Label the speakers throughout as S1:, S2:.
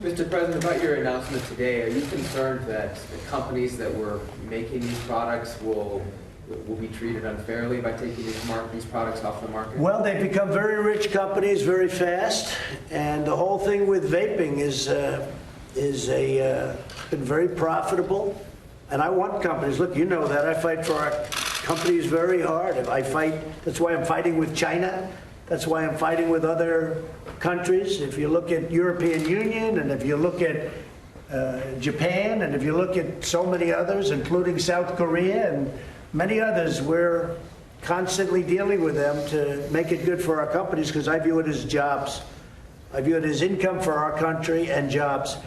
S1: Mr. President, about your announcement today, are you concerned that the companies that were making these products will be treated unfairly by taking these products off the market?
S2: Well, they've become very rich companies very fast, and the whole thing with vaping been very profitable. And I want companies. Look, you know that I fight for our companies very hard. That's why I'm fighting with China. That's why I'm fighting with other countries. If you look at European Union, and if you look at Japan, and if you look at so many others, including South Korea and many others, we're constantly dealing with them to make it good for our companies, because I view it as jobs. I view it as income for our country and jobs.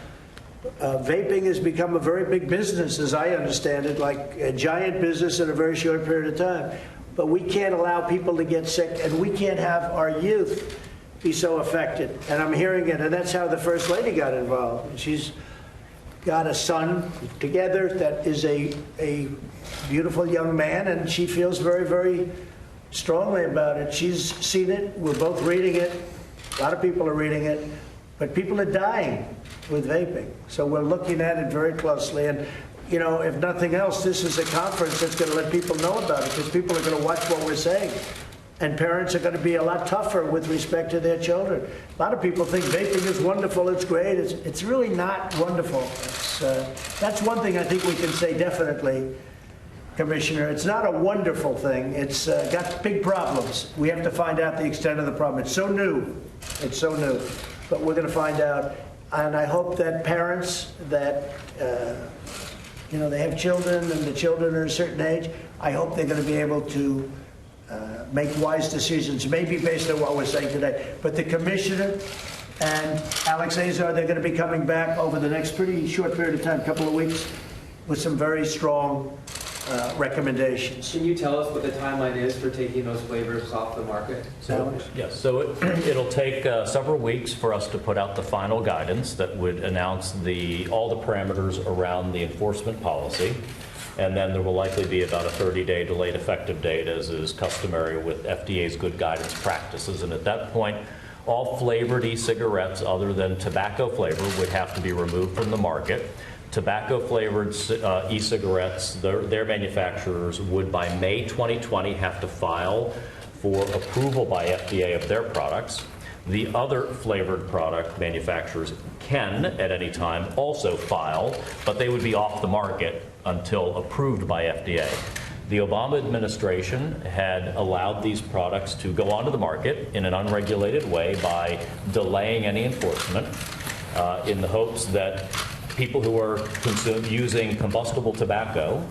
S2: Vaping has become a very big business, as I understand it, like a giant business in a very short period of time. But we can't allow people to get sick, and we can't have our youth be so affected. And I'm hearing it, and that's how the First Lady got involved. She's got a son together that is a beautiful young man, and she feels very, very strongly about it. She's seen it. We're both reading it. A lot of people are reading it. But people are dying with vaping. So we're looking at it very closely. And, you know, if nothing else, this is a conference that's going to let people know about it, because people are going to watch what we're saying. And parents are going to be a lot tougher with respect to their children. A lot of people think vaping is wonderful, it's great. It's really not wonderful. That's one thing I think we can say definitely, Commissioner. It's not a wonderful thing. It's got big problems. We have to find out the extent of the problem. It's so new. It's so new. But we're going to find out. And I hope that parents that, you know, they have children and the children are a certain age, I hope they're going to be able to make wise decisions, maybe based on what we're saying today. But the Commissioner and Alex Azar, they're going to be coming back over the next pretty short period of time, a couple of weeks, with some very strong recommendations.
S1: Can you tell us what the timeline is for taking those flavors off the market?
S3: Yes, so it'll take several weeks for us to put out the final guidance that would announce all the parameters around the enforcement policy. And then there will likely be about a 30-day delayed effective date, as is customary with FDA's good guidance practices. And at that point, all flavored e-cigarettes other than tobacco flavor would have to be removed from the market. Tobacco-flavored e-cigarettes, their manufacturers would, by May 2020, have to file for approval by FDA of their products. The other flavored product manufacturers can, at any time, also file, but they would be off the market until approved by FDA. The Obama administration had allowed these products to go onto the market in an unregulated way by delaying any enforcement in the hopes that people who are using combustible tobacco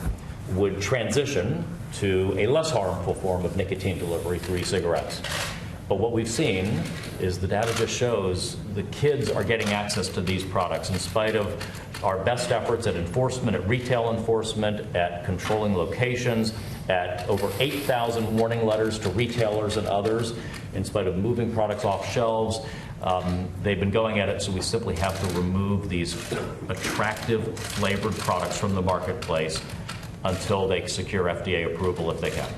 S3: would transition to a less harmful form of nicotine delivery through e-cigarettes. But what we've seen is the data just shows the kids are getting access to these products in spite of our best efforts at enforcement, at retail enforcement, at controlling locations, at over 8,000 warning letters to retailers and others, in spite of moving products off shelves. They've been going at it, so we simply have to remove these attractive flavored products from the marketplace until they secure FDA approval, if they can.